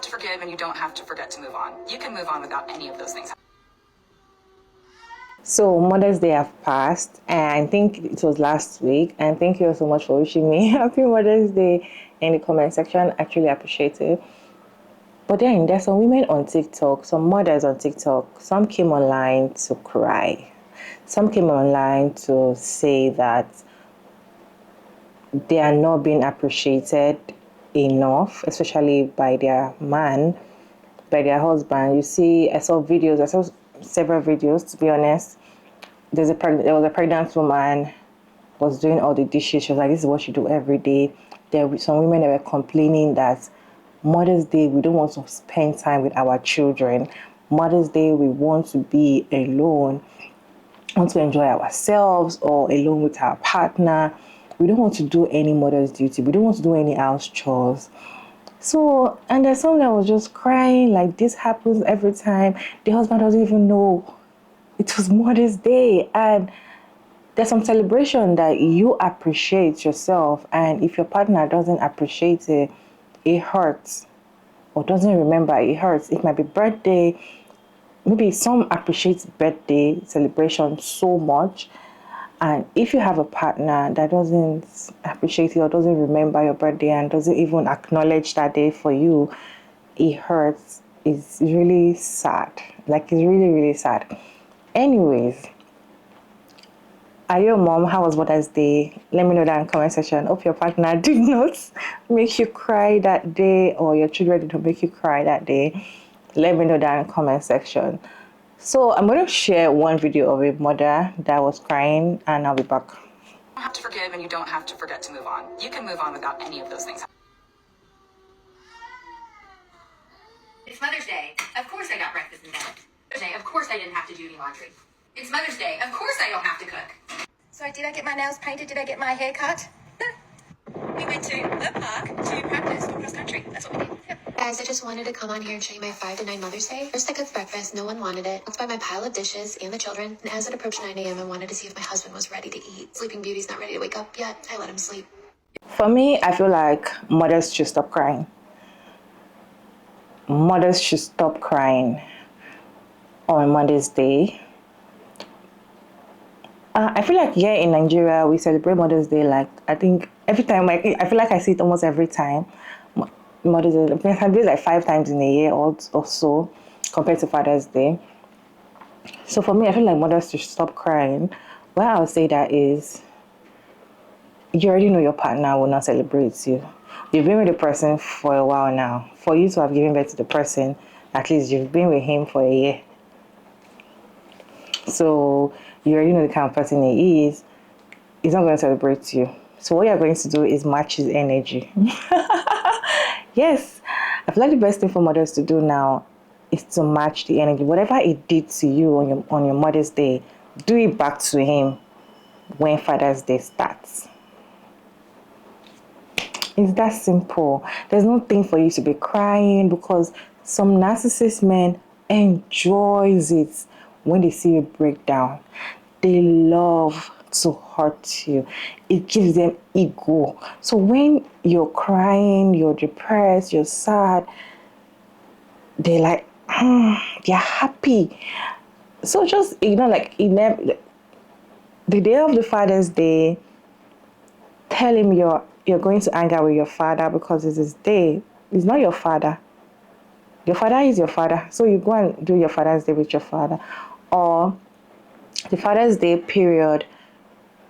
have to forgive and you don't have to forget to move on. You can move on without any of those things. So Mother's Day have passed, and I think it was last week. And thank you so much for wishing me Happy Mother's Day in the comment section. Actually appreciate it. But then there's some women on TikTok, some mothers on TikTok. Some came online to cry. Some came online to say that they are not being appreciated enough, especially by their man, by their husband. You see, I saw several videos, to be honest. There was a pregnant woman was doing all the dishes. She was like, this is what she do every day. There were some women that were complaining that Mother's Day, we don't want to spend time with our children. Mother's Day, we want to be alone, want to enjoy ourselves or alone with our partner. We don't want to do any mother's duty. We don't want to do any house chores. So, and there's someone that was just crying, like this happens every time. The husband doesn't even know it was Mother's Day. And there's some celebration that you appreciate yourself. And if your partner doesn't appreciate it, it hurts. Or doesn't remember, it hurts. It might be birthday. Maybe some appreciate birthday celebration so much. And if you have a partner that doesn't appreciate it or doesn't remember your birthday and doesn't even acknowledge that day for you, it hurts. It's really sad. Like, it's really, really sad. Anyways, are you a mom? How was Mother's Day? Let me know that in the comment section. Hope your partner did not make you cry that day, or your children did not make you cry that day. Let me know that in the comment section. So I'm going to share one video of a mother that was crying, and I'll be back. You don't have to forgive and you don't have to forget to move on. You can move on without any of those things. It's Mother's Day. Of course I got breakfast in bed. Mother's Day. Of course I didn't have to do any laundry. It's Mother's Day. Of course I don't have to cook. So did I get my nails painted? Did I get my hair cut? We went to the park to practice for cross country. That's what we did. Yep. Guys, I just wanted to come on here and show you my 5 to 9 Mother's Day. First, I cooked breakfast. No one wanted it. That's by my pile of dishes and the children. And as it approached 9 a.m., I wanted to see if my husband was ready to eat. Sleeping Beauty's not ready to wake up yet. I let him sleep. For me, I feel like mothers should stop crying. Mothers should stop crying on Mother's Day. I feel like here in Nigeria, we celebrate Mother's Day like, I think every time, I feel like I see it almost every time. Mother's Day, I can do it like 5 times in a year or so compared to Father's Day. So for me, I feel like mothers should stop crying. Why I would say that is, you already know your partner will not celebrate you. You've been with the person for a while now. For you to have given birth to the person, at least you've been with him for a year. So you already know the kind of person he is. He's not going to celebrate you. So what you're going to do is match his energy. Yes, I feel like the best thing for mothers to do now is to match the energy. Whatever he did to you on your Mother's Day, do it back to him when Father's Day starts. It's that simple. There's no thing for you to be crying, because some narcissist men enjoys it when they see you break down. They love to hurt you. It gives them ego. So when you're crying, you're depressed, you're sad, they're like, they're happy. So just, like, the day of the Father's Day, tell him you're going to hang out with your father because it's his day. He's not your father. Your father is your father. So you go and do your Father's Day with your father. Or the Father's Day period,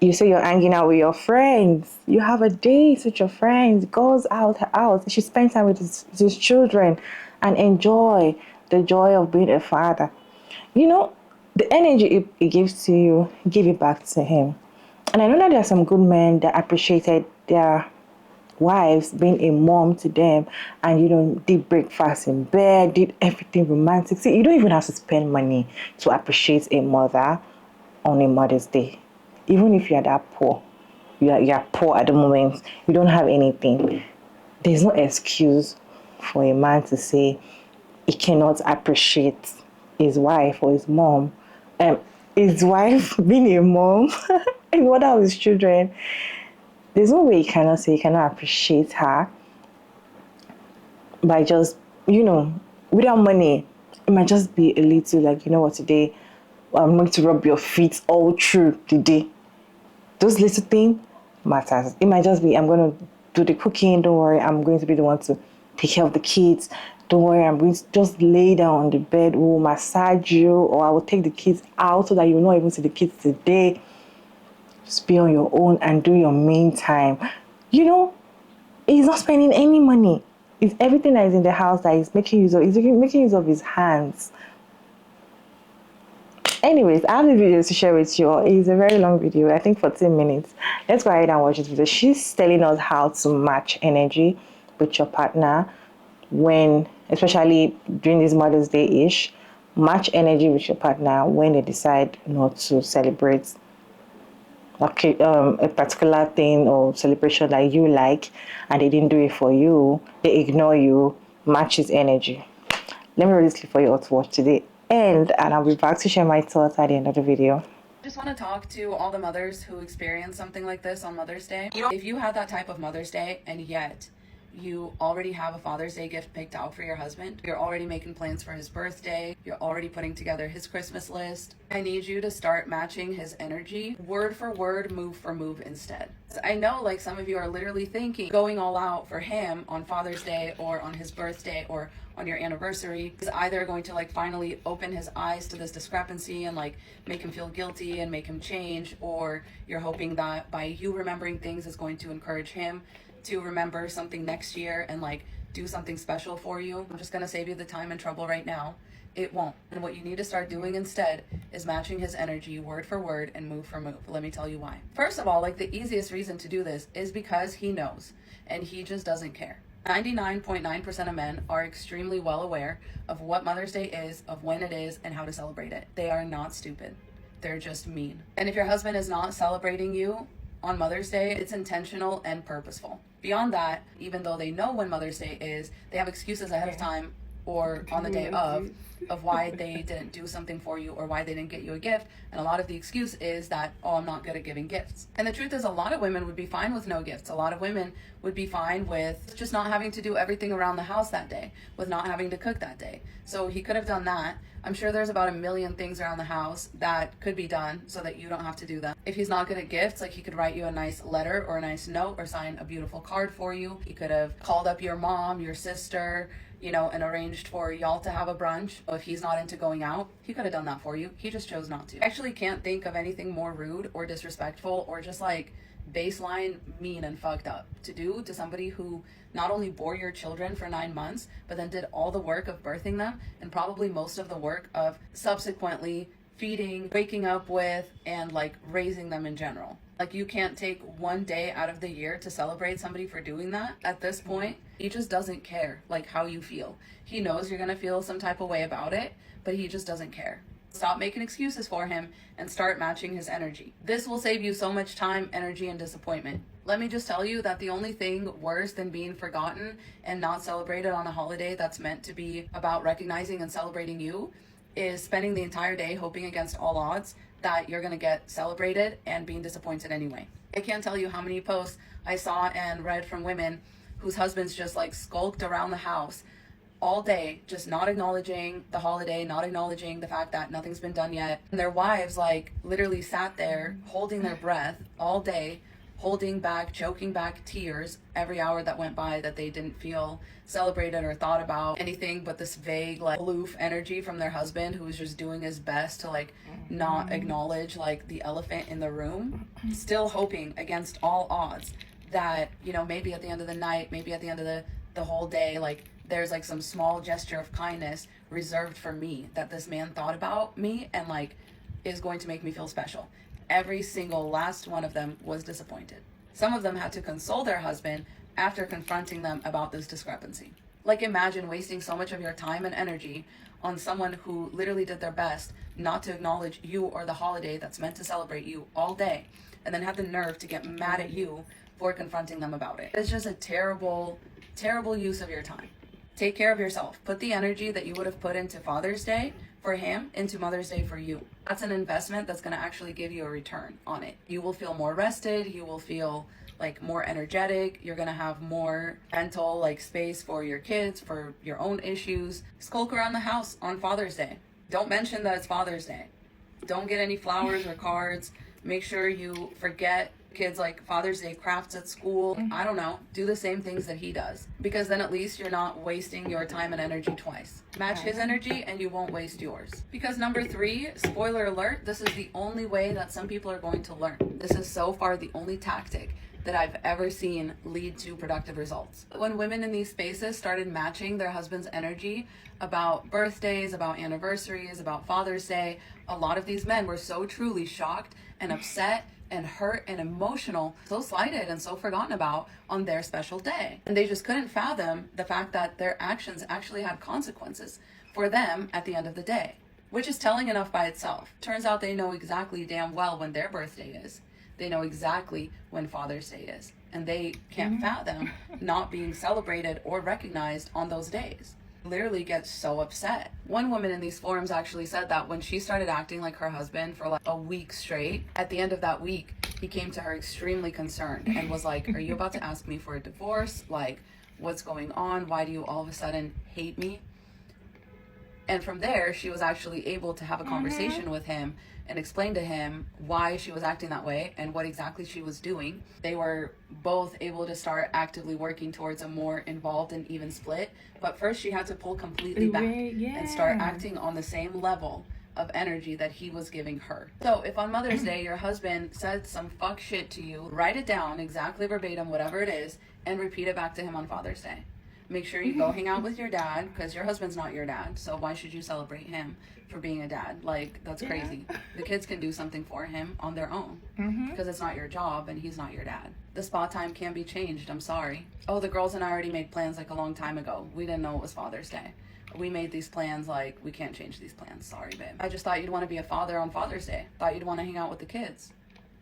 you say you're hanging out with your friends. You have a date with your friends. Goes out. She spends time with his children and enjoy the joy of being a father. The energy it gives to you, give it back to him. And I know that there are some good men that appreciated their wives being a mom to them, and did breakfast in bed, did everything romantic. See, you don't even have to spend money to appreciate a mother on a Mother's Day. Even if you're that poor, you're poor at the moment, you don't have anything, there's no excuse for a man to say he cannot appreciate his wife or his mom. His wife being a mom and mother of his children. There's no way he cannot say he cannot appreciate her by just you know, without money, it might just be a little like, you know what, today I'm going to rub your feet all through the day. Those little things matters. It might just be, I'm going to do the cooking. Don't worry, I'm going to be the one to take care of the kids. Don't worry, I'm going to just lay down on the bed, will massage you, or I will take the kids out so that you will not even see the kids today. Just be on your own and do your main time. You know, he's not spending any money. It's everything that is in the house that he's making use of. He's making use of his hands. Anyways, I have the video to share with you all. It's a very long video, I think 14 minutes. Let's go ahead and watch this video. She's telling us how to match energy with your partner when, especially during this Mother's Day-ish, match energy with your partner when they decide not to celebrate a particular thing or celebration that you like and they didn't do it for you, they ignore you. Match his energy. Let me read this clip for you all to watch today, and I'll be back to share my thoughts at the end of the video. I just want to talk to all the mothers who experience something like this on Mother's Day. If you had that type of Mother's Day and yet you already have a Father's Day gift picked out for your husband, you're already making plans for his birthday, you're already putting together his Christmas list, I need you to start matching his energy word for word, move for move instead. I know like some of you are literally thinking going all out for him on Father's Day or on his birthday or on your anniversary is either going to like finally open his eyes to this discrepancy and like make him feel guilty and make him change, or you're hoping that by you remembering things is going to encourage him to remember something next year and like do something special for you. I'm just gonna save you the time and trouble right now. It won't. And what you need to start doing instead is matching his energy word for word and move for move. Let me tell you why. First of all, like the easiest reason to do this is because he knows and he just doesn't care. 99.9% of men are extremely well aware of what Mother's Day is, of when it is, and how to celebrate it. They are not stupid. They're just mean. And if your husband is not celebrating you on Mother's Day, it's intentional and purposeful. Beyond that, even though they know when Mother's Day is, they have excuses ahead of time or on the day of why they didn't do something for you or why they didn't get you a gift. And a lot of the excuse is that, oh, I'm not good at giving gifts. And the truth is a lot of women would be fine with no gifts. A lot of women would be fine with just not having to do everything around the house that day, with not having to cook that day. So he could have done that. I'm sure there's about a million things around the house that could be done so that you don't have to do them. If he's not good at gifts, like he could write you a nice letter or a nice note or sign a beautiful card for you. He could have called up your mom, your sister, you know, and arranged for y'all to have a brunch. If he's not into going out, he could have done that for you. He just chose not to. I actually can't think of anything more rude or disrespectful or just like baseline mean and fucked up to do to somebody who not only bore your children for 9 months, but then did all the work of birthing them and probably most of the work of subsequently feeding, waking up with, and like raising them in general. Like you can't take one day out of the year to celebrate somebody for doing that. At this point, he just doesn't care like how you feel. He knows you're gonna feel some type of way about it, but he just doesn't care. Stop making excuses for him and start matching his energy. This will save you so much time, energy, and disappointment. Let me just tell you that the only thing worse than being forgotten and not celebrated on a holiday that's meant to be about recognizing and celebrating you is spending the entire day hoping against all odds that you're gonna get celebrated and being disappointed anyway. I can't tell you how many posts I saw and read from women whose husbands just like skulked around the house all day, just not acknowledging the holiday, not acknowledging the fact that nothing's been done yet. And their wives like literally sat there holding their breath all day, holding back, choking back tears every hour that went by that they didn't feel celebrated or thought about anything but this vague like aloof energy from their husband who was just doing his best to like not acknowledge like the elephant in the room, still hoping against all odds that, you know, maybe at the end of the night, maybe at the end of the whole day, like there's like some small gesture of kindness reserved for me that this man thought about me and like is going to make me feel special. Every single last one of them was disappointed. Some of them had to console their husband after confronting them about this discrepancy. Like imagine wasting so much of your time and energy on someone who literally did their best not to acknowledge you or the holiday that's meant to celebrate you all day, and then have the nerve to get mad at you for confronting them about it. It's just a terrible, terrible use of your time. Take care of yourself. Put the energy that you would have put into Father's Day for him into Mother's Day for you. That's an investment that's going to actually give you a return on it. You will feel more rested. You will feel like more energetic. You're going to have more mental like space for your kids, for your own issues. Skulk around the house on Father's Day. Don't mention that it's Father's Day. Don't get any flowers or cards. Make sure you forget kids like Father's Day crafts at school. I don't know. Do the same things that he does, because then at least you're not wasting your time and energy twice. Match his energy and you won't waste yours. Because number 3, spoiler alert, this is the only way that some people are going to learn. This is so far the only tactic that I've ever seen lead to productive results. When women in these spaces started matching their husband's energy about birthdays, about anniversaries, about Father's Day, a lot of these men were so truly shocked and upset and hurt and emotional, so slighted and so forgotten about on their special day. And they just couldn't fathom the fact that their actions actually had consequences for them at the end of the day, which is telling enough by itself. Turns out they know exactly damn well when their birthday is. They know exactly when Father's Day is. And they can't fathom not being celebrated or recognized on those days. Literally gets so upset. One woman in these forums actually said that when she started acting like her husband for like a week straight, at the end of that week, he came to her extremely concerned and was like, are you about to ask me for a divorce? Like, what's going on? Why do you all of a sudden hate me? And from there, she was actually able to have a conversation with him and explain to him why she was acting that way and what exactly she was doing. They were both able to start actively working towards a more involved and even split. But first, she had to pull completely back and start acting on the same level of energy that he was giving her. So if on Mother's Day your husband said some fuck shit to you, write it down exactly verbatim, whatever it is, and repeat it back to him on Father's Day. Make sure you go hang out with your dad, because your husband's not your dad, so why should you celebrate him for being a dad? Like, that's crazy. The kids can do something for him on their own, because it's not your job and he's not your dad. The spa time can be changed, I'm sorry. Oh, the girls and I already made plans like a long time ago. We didn't know it was Father's Day. We made these plans, like, we can't change these plans, sorry babe. I just thought you'd want to be a father on Father's Day. Thought you'd want to hang out with the kids.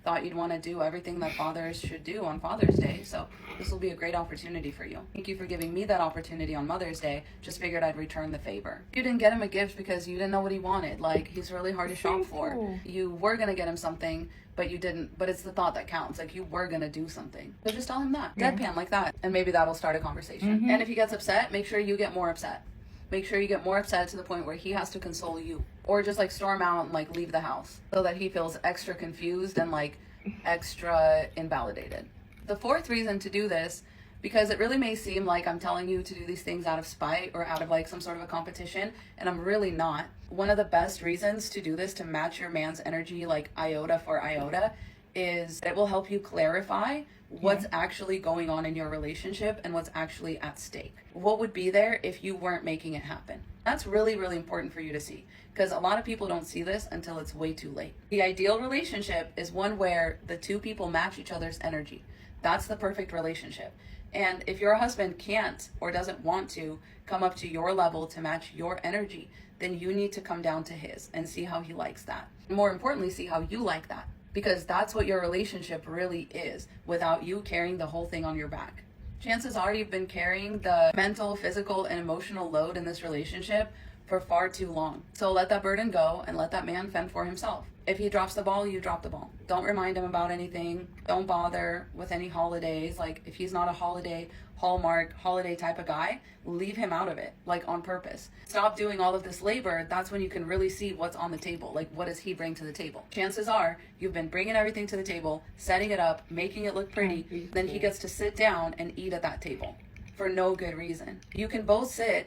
Thought you'd want to do everything that fathers should do on Father's Day, so this will be a great opportunity for you. Thank you for giving me that opportunity on Mother's Day. Just figured I'd return the favor. You didn't get him a gift because you didn't know what he wanted. Like, he's really hard to shop for. You were gonna get him something, but you didn't. But it's the thought that counts. Like, you were gonna do something. So just tell him that. Deadpan like that. And maybe that'll start a conversation. And if he gets upset, make sure you get more upset. Make sure you get more upset to the point where he has to console you. Or just like storm out and like leave the house so that he feels extra confused and like extra invalidated. The 4th reason to do this, because it really may seem like I'm telling you to do these things out of spite or out of like some sort of a competition, and I'm really not. One of the best reasons to do this, to match your man's energy like iota for iota, is it will help you clarify what's actually going on in your relationship and what's actually at stake. What would be there if you weren't making it happen? That's really, really important for you to see, because a lot of people don't see this until it's way too late. The ideal relationship is one where the two people match each other's energy. That's the perfect relationship. And if your husband can't or doesn't want to come up to your level to match your energy, then you need to come down to his and see how he likes that. More importantly, see how you like that. Because that's what your relationship really is, without you carrying the whole thing on your back. Chances are you've been carrying the mental, physical, and emotional load in this relationship for far too long. So let that burden go and let that man fend for himself. If he drops the ball, you drop the ball. Don't remind him about anything. Don't bother with any holidays. Like, if he's not a holiday, Hallmark, holiday type of guy, leave him out of it, like on purpose. Stop doing all of this labor. That's when you can really see what's on the table. Like, what does he bring to the table? Chances are you've been bringing everything to the table, setting it up, making it look pretty. Then he gets to sit down and eat at that table for no good reason. You can both sit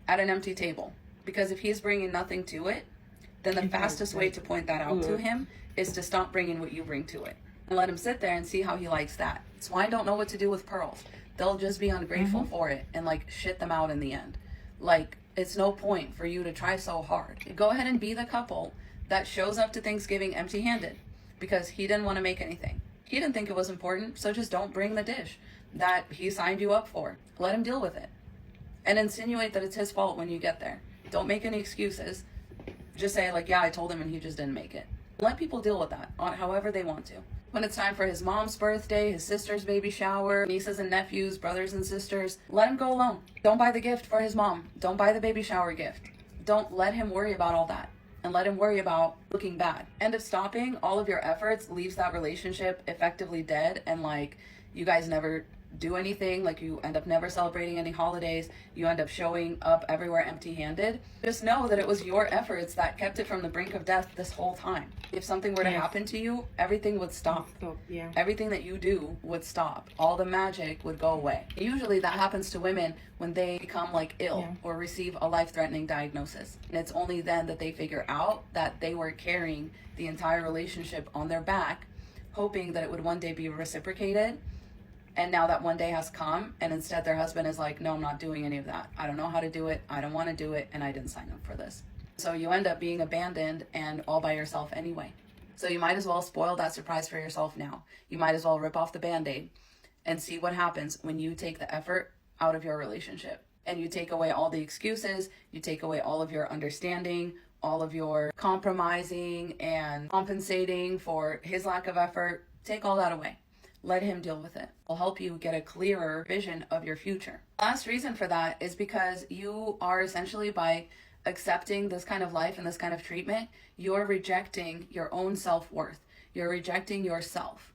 at an empty table, because if he's bringing nothing to it, then the fastest way to point that out to him is to stop bringing what you bring to it. And let him sit there and see how he likes that. Swine don't know what to do with pearls. They'll just be ungrateful for it and like shit them out in the end. Like, it's no point for you to try so hard. Go ahead and be the couple that shows up to Thanksgiving empty-handed because he didn't want to make anything. He didn't think it was important, so just don't bring the dish that he signed you up for. Let him deal with it. And insinuate that it's his fault when you get there. Don't make any excuses. Just say like, yeah, I told him and he just didn't make it. Let people deal with that on however they want to. When it's time for his mom's birthday, his sister's baby shower, nieces and nephews, brothers and sisters, let him go alone. Don't buy the gift for his mom. Don't buy the baby shower gift. Don't let him worry about all that. And let him worry about looking bad. End of stopping all of your efforts leaves that relationship effectively dead, and like you guys never do anything, like you end up never celebrating any holidays, you end up showing up everywhere empty-handed. Just know that it was your efforts that kept it from the brink of death this whole time. If something were to happen to you, everything would stop. Yeah. Everything that you do would stop. All the magic would go away. Usually that happens to women when they become like ill or receive a life-threatening diagnosis. And it's only then that they figure out that they were carrying the entire relationship on their back, hoping that it would one day be reciprocated. And now that one day has come, and instead their husband is like, no, I'm not doing any of that. I don't know how to do it. I don't want to do it. And I didn't sign up for this. So you end up being abandoned and all by yourself anyway. So you might as well spoil that surprise for yourself now. You might as well rip off the Band-Aid and see what happens when you take the effort out of your relationship. And you take away all the excuses. You take away all of your understanding, all of your compromising and compensating for his lack of effort. Take all that away. Let him deal with it. It'll help you get a clearer vision of your future. Last reason for that is because you are essentially, by accepting this kind of life and this kind of treatment, you're rejecting your own self-worth. You're rejecting yourself.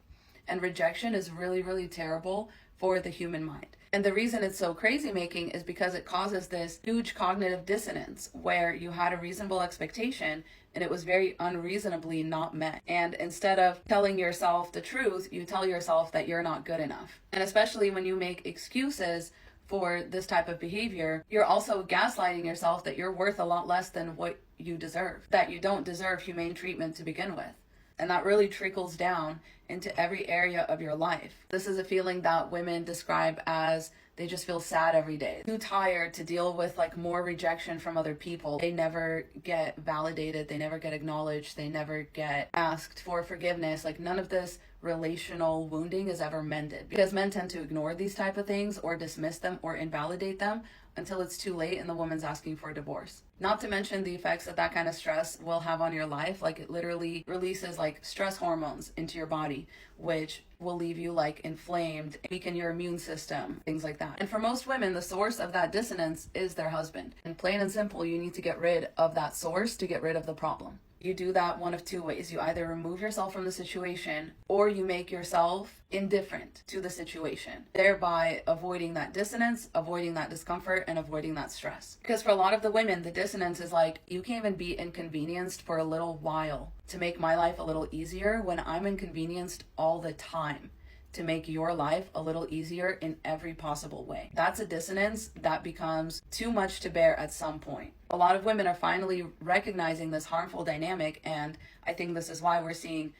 And rejection is really, really terrible for the human mind. And the reason it's so crazy making is because it causes this huge cognitive dissonance where you had a reasonable expectation and it was very unreasonably not met. And instead of telling yourself the truth, you tell yourself that you're not good enough. And especially when you make excuses for this type of behavior, you're also gaslighting yourself that you're worth a lot less than what you deserve, that you don't deserve humane treatment to begin with. And that really trickles down into every area of your life. This is a feeling that women describe as they just feel sad every day, too tired to deal with like more rejection from other people. They never get validated, they never get acknowledged, they never get asked for forgiveness. Like none of this relational wounding is ever mended, because men tend to ignore these type of things or dismiss them or invalidate them until it's too late and the woman's asking for a divorce. Not to mention the effects that that kind of stress will have on your life. Like it literally releases like stress hormones into your body, which will leave you like inflamed, weaken your immune system, things like that. And for most women, the source of that dissonance is their husband. And plain and simple, you need to get rid of that source to get rid of the problem. You do that one of two ways. You either remove yourself from the situation or you make yourself indifferent to the situation, thereby avoiding that dissonance, avoiding that discomfort, and avoiding that stress. Because for a lot of the women, the dissonance is like, you can't even be inconvenienced for a little while to make my life a little easier when I'm inconvenienced all the time to make your life a little easier in every possible way. That's a dissonance that becomes too much to bear at some point. A lot of women are finally recognizing this harmful dynamic, and I think this is why we're seeing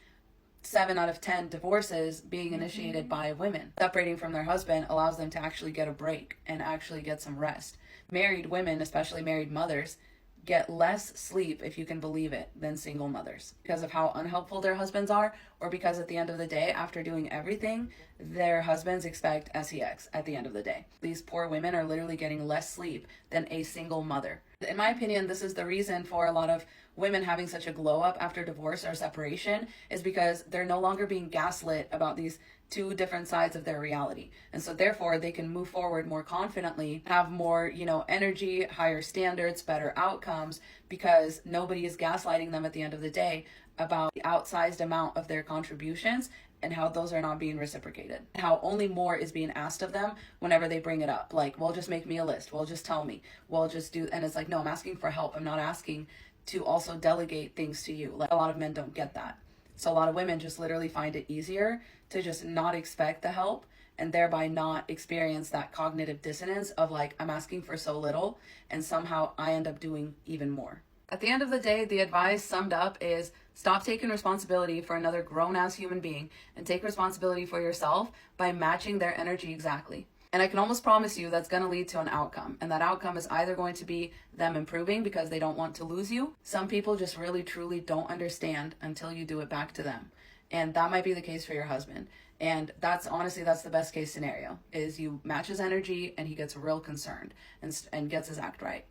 7 out of 10 divorces being initiated by women. Separating from their husband allows them to actually get a break and actually get some rest. Married women, especially married mothers, get less sleep, if you can believe it, than single mothers because of how unhelpful their husbands are, or because at the end of the day, after doing everything, their husbands expect sex at the end of the day. These poor women are literally getting less sleep than a single mother. In my opinion, this is the reason for a lot of women having such a glow up after divorce or separation, is because they're no longer being gaslit about these two different sides of their reality. And so therefore they can move forward more confidently, have more, energy, higher standards, better outcomes, because nobody is gaslighting them at the end of the day about the outsized amount of their contributions and how those are not being reciprocated. How only more is being asked of them whenever they bring it up. Like, well, just make me a list. Well, just tell me. Well, just do. And it's like, no, I'm asking for help. I'm not asking to also delegate things to you. Like, a lot of men don't get that. So a lot of women just literally find it easier to just not expect the help and thereby not experience that cognitive dissonance of like, I'm asking for so little and somehow I end up doing even more. At the end of the day, the advice summed up is stop taking responsibility for another grown-ass human being and take responsibility for yourself by matching their energy exactly. And I can almost promise you that's going to lead to an outcome. And that outcome is either going to be them improving because they don't want to lose you. Some people just really, truly don't understand until you do it back to them. And that might be the case for your husband. And that's the best case scenario, is you match his energy and he gets real concerned and gets his act right.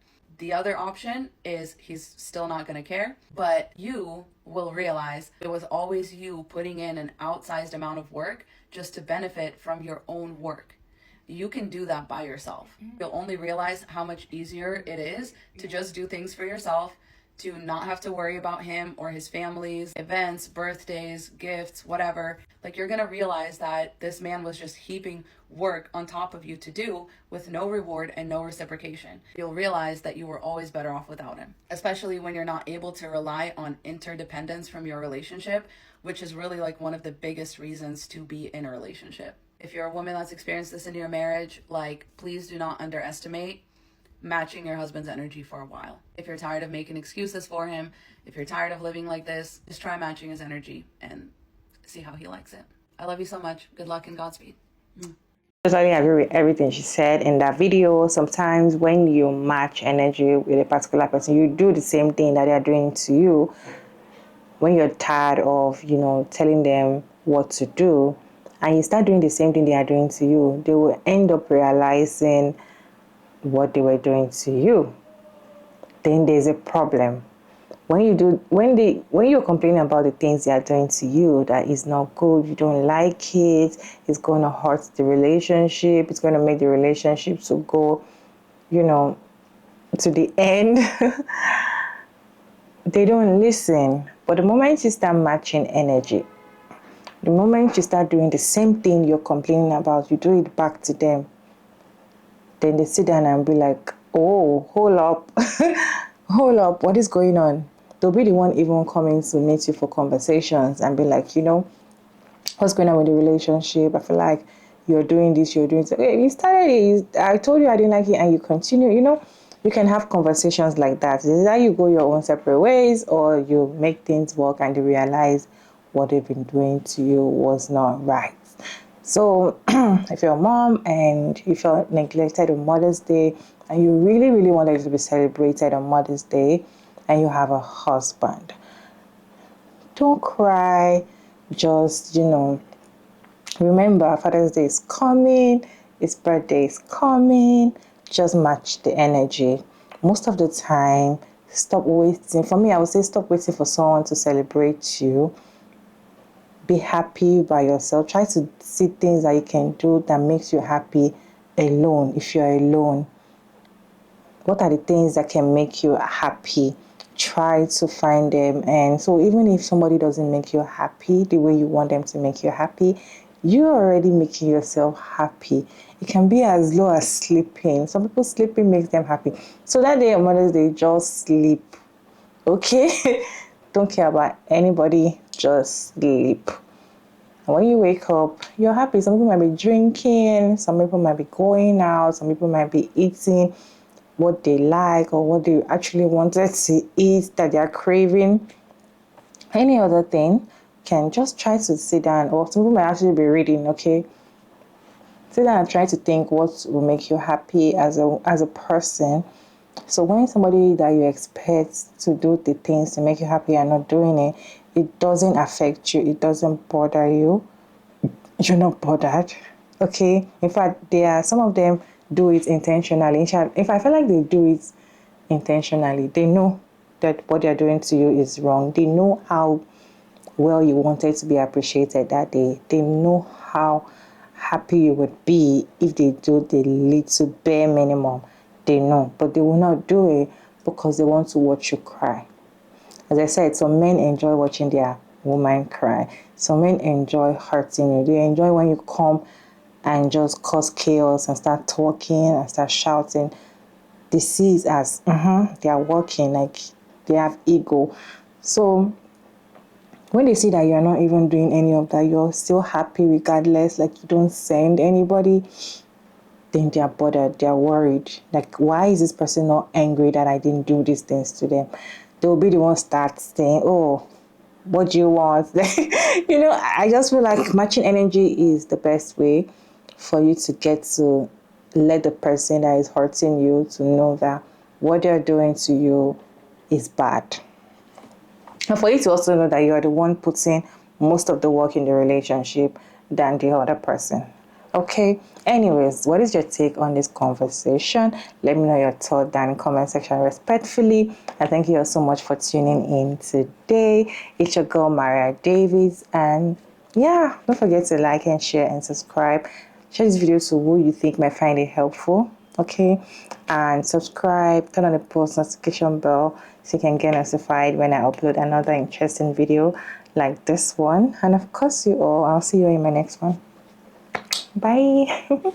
The other option is he's still not going to care, but you will realize it was always you putting in an outsized amount of work just to benefit from your own work. You can do that by yourself. You'll only realize how much easier it is to just do things for yourself, to not have to worry about him or his family's events, birthdays, gifts, whatever. Like, you're gonna realize that this man was just heaping work on top of you to do with no reward and no reciprocation. You'll realize that you were always better off without him, especially when you're not able to rely on interdependence from your relationship, which is really like one of the biggest reasons to be in a relationship. If you're a woman that's experienced this in your marriage, like, please do not underestimate matching your husband's energy for a while. If you're tired of making excuses for him, if you're tired of living like this, just try matching his energy and see how he likes it. I love you so much. Good luck and Godspeed. Totally agree with everything she said in that video. Sometimes when you match energy with a particular person, you do the same thing that they are doing to you. When you're tired of, telling them what to do, and you start doing the same thing they are doing to you, they will end up realizing what they were doing to you. Then there's a problem. When you're complaining about the things they are doing to you that is not good, you don't like it, it's going to hurt the relationship, it's going to make the relationship to go, to the end. They don't listen. But the moment you start matching energy, the moment you start doing the same thing you're complaining about, you do it back to them. Then they sit down and be like, oh, hold up. Hold up, what is going on? They'll be the one even coming to meet you for conversations and be like, what's going on with the relationship? I feel like you're doing this, you're doing that. Hey, you started it. I told you I didn't like it and you continue. You can have conversations like that. Either you go your own separate ways or you make things work and you realize what they've been doing to you was not right. So if you're a mom and you felt neglected on Mother's Day and you really, really wanted to be celebrated on Mother's Day and you have a husband, don't cry. Just, remember Father's Day is coming, his birthday is coming. Just match the energy. Most of the time, stop waiting. For me, I would say stop waiting for someone to celebrate you. Be happy by yourself. Try to see things that you can do that makes you happy alone. If you're alone, what are the things that can make you happy? Try to find them. And so even if somebody doesn't make you happy the way you want them to make you happy, you're already making yourself happy. It can be as low as sleeping. Some people, sleeping makes them happy. So that day on Mother's Day, just sleep. Okay? Don't care about anybody. Just sleep. And when you wake up, you're happy. Some people might be drinking. Some people might be going out. Some people might be eating what they like or what they actually wanted to eat that they are craving. Any other thing, can just try to sit down, or some people might actually be reading, okay? Sit down and try to think what will make you happy as a person. So when somebody that you expect to do the things to make you happy are not doing it, it doesn't affect you, it doesn't bother you. You're not bothered, okay? In fact, some of them do it intentionally. If I feel like they do it intentionally, they know that what they're doing to you is wrong. They know how well you wanted to be appreciated that day. They know how happy you would be if they do the little bare minimum. They know, but they will not do it because they want to watch you cry. As I said, some men enjoy watching their woman cry. Some men enjoy hurting you. They enjoy when you come and just cause chaos and start talking and start shouting. They see it as they are working, like they have ego. So when they see that you're not even doing any of that, you're still happy regardless, like you don't send anybody, then they're bothered, they're worried. Like, why is this person not angry that I didn't do these things to them? They'll be the one start saying, oh, what do you want? I just feel like matching energy is the best way for you to get to let the person that is hurting you to know that what they're doing to you is bad. And for you to also know that you are the one putting most of the work in the relationship than the other person. Okay, anyways, what is your take on this conversation? Let me know your thought down in the comment section respectfully. And thank you all so much for tuning in today. It's your girl Maria Davies, and yeah, don't forget to like and share and subscribe. Share this video to who you think might find it helpful. Okay, and subscribe, turn on the post notification bell so you can get notified when I upload another interesting video like this one. And of course, I'll see you in my next one. Bye.